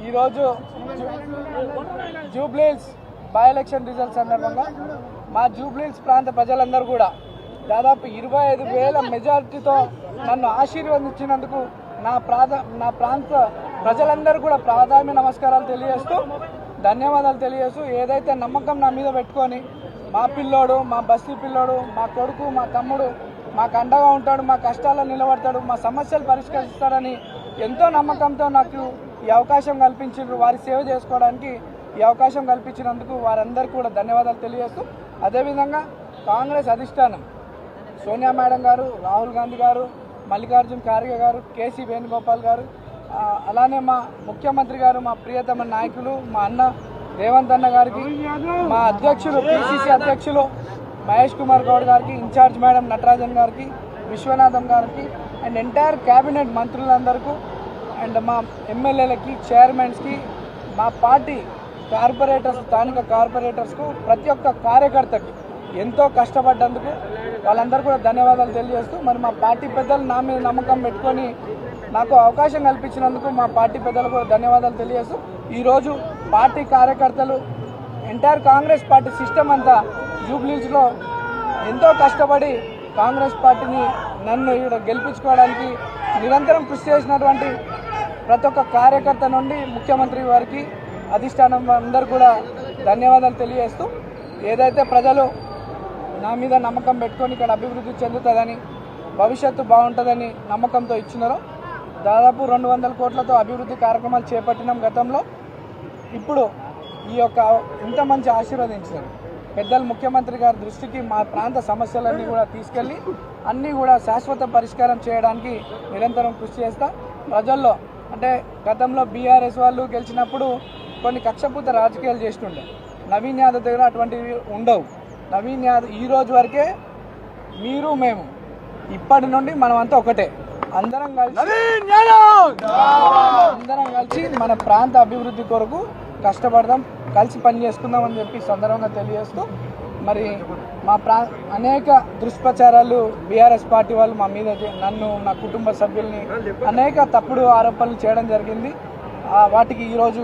ఈరోజు Jubilee Hills by election result సందర్భంగా మా జూబ్లీహిల్స్ ప్రాంత ప్రజలందరూ కూడా దాదాపు 25,000 మెజారిటీతో నన్ను ఆశీర్వదించినందుకు నా ప్రాంత ప్రజలందరూ కూడా ప్రాధాన్య నమస్కారాలు తెలియజేస్తూ ధన్యవాదాలు తెలియజేస్తూ ఏదైతే నమ్మకం నా మీద పెట్టుకొని మా పిల్లోడు, మా బస్తీ పిల్లోడు, మా కొడుకు, మా తమ్ముడు మాకు అండగా ఉంటాడు, మా కష్టాలను నిలబడతాడు, మా సమస్యలు పరిష్కరిస్తాడని ఎంతో నమ్మకంతో నాకు ఈ అవకాశం కల్పించారు. వారి సేవ చేసుకోవడానికి ఈ అవకాశం కల్పించినందుకు వారందరికీ కూడా ధన్యవాదాలు తెలియజేస్తూ అదేవిధంగా కాంగ్రెస్ అధిష్టానం సోనియా మేడం గారు, రాహుల్ గాంధీ గారు, మల్లికార్జున్ ఖార్గే గారు, కేసీ వేణుగోపాల్ గారు, అలానే మా ముఖ్యమంత్రి గారు, మా ప్రియతమ నాయకులు మా అన్న రేవంత్ అన్న గారికి, మా అధ్యక్షులు పిసిసి అధ్యక్షులు మహేష్ కుమార్ గౌడ్ గారికి, ఇన్ఛార్జ్ మేడం నటరాజన్ గారికి, విశ్వనాథం గారికి అండ్ ఎంటైర్ క్యాబినెట్ మంత్రులందరికీ అండ్ మా ఎమ్మెల్యేలకి, చైర్మన్స్కి, మా పార్టీ కార్పొరేటర్స్, స్థానిక కార్పొరేటర్స్కు, ప్రతి ఒక్క కార్యకర్తకి ఎంతో కష్టపడ్డందుకు వాళ్ళందరూ కూడా ధన్యవాదాలు తెలియజేస్తూ మరి మా పార్టీ పెద్దలు నా మీద నమ్మకం పెట్టుకొని నాకు అవకాశం కల్పించినందుకు మా పార్టీ పెద్దలు కూడా ధన్యవాదాలు తెలియజేస్తూ ఈరోజు పార్టీ కార్యకర్తలు ఎంటైర్ కాంగ్రెస్ పార్టీ సిస్టమ్ అంతా జూబ్లీహిల్స్లో ఎంతో కష్టపడి కాంగ్రెస్ పార్టీని నన్ను ఇక్కడ గెలిపించుకోవడానికి నిరంతరం కృషి చేసినటువంటి ప్రతి ఒక్క కార్యకర్త నుండి ముఖ్యమంత్రి వారికి, అధిష్టానం అందరూ కూడా ధన్యవాదాలు తెలియజేస్తూ ఏదైతే ప్రజలు నా మీద నమ్మకం పెట్టుకొని ఇక్కడ అభివృద్ధి చెందుతుందని, భవిష్యత్తు బాగుంటుందని నమ్మకంతో ఇచ్చినారో దాదాపు 200 కోట్లతో అభివృద్ధి కార్యక్రమాలు చేపట్టినాం గతంలో. ఇప్పుడు ఈ యొక్క ఇంత మంచి ఆశీర్వదించారు పెద్దలు ముఖ్యమంత్రి గారి దృష్టికి మా ప్రాంత సమస్యలన్నీ కూడా తీసుకెళ్ళి అన్నీ కూడా శాశ్వత పరిష్కారం చేయడానికి నిరంతరం కృషి చేస్తా. ప్రజల్లో అంటే గతంలో బీఆర్ఎస్ వాళ్ళు గెలిచినప్పుడు కొన్ని కక్షపూత రాజకీయాలు చేస్తుండే, నవీన్ యాదవ్ దగ్గర అటువంటివి ఉండవు. నవీన్ యాదవ్ ఈ రోజు వరకే మీరు మేము ఇప్పటి నుండి మనమంతా ఒకటే, అందరం కలిసి మన ప్రాంత అభివృద్ధి కొరకు కష్టపడదాం, కలిసి పని చేసుకుందామని చెప్పి సందర్భంగా తెలియజేస్తూ మరి మా అనేక దుష్ప్రచారాలు బీఆర్ఎస్ పార్టీ వాళ్ళు మా మీద నన్ను, నా కుటుంబ సభ్యుల్ని అనేక తప్పుడు ఆరోపణలు చేయడం జరిగింది. వాటికి ఈరోజు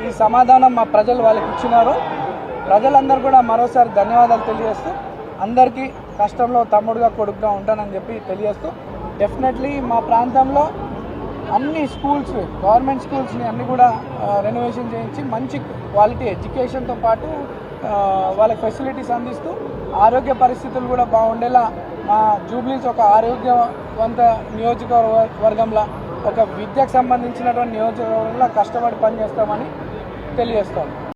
ఈ సమాధానం మా ప్రజలు వాళ్ళకి ఇచ్చినారు. ప్రజలందరూ కూడా మరోసారి ధన్యవాదాలు తెలియజేస్తూ అందరికీ కష్టంలో తమ్ముడుగా, కొడుకుగా ఉంటానని చెప్పి తెలియజేస్తూ డెఫినెట్లీ మా ప్రాంతంలో అన్ని స్కూల్స్, గవర్నమెంట్ స్కూల్స్ని అన్నీ కూడా రెనోవేషన్ చేయించి మంచి క్వాలిటీ ఎడ్యుకేషన్తో పాటు వాళ్ళకి ఫెసిలిటీస్ అందిస్తూ ఆరోగ్య పరిస్థితులు కూడా బాగుండేలా మా జూబ్లీహిల్స్ ఒక ఆరోగ్యవంత నియోజకవర్గంలో, ఒక విద్యకు సంబంధించినటువంటి నియోజకవర్గంలో కష్టపడి పనిచేస్తామని తెలియజేస్తాం.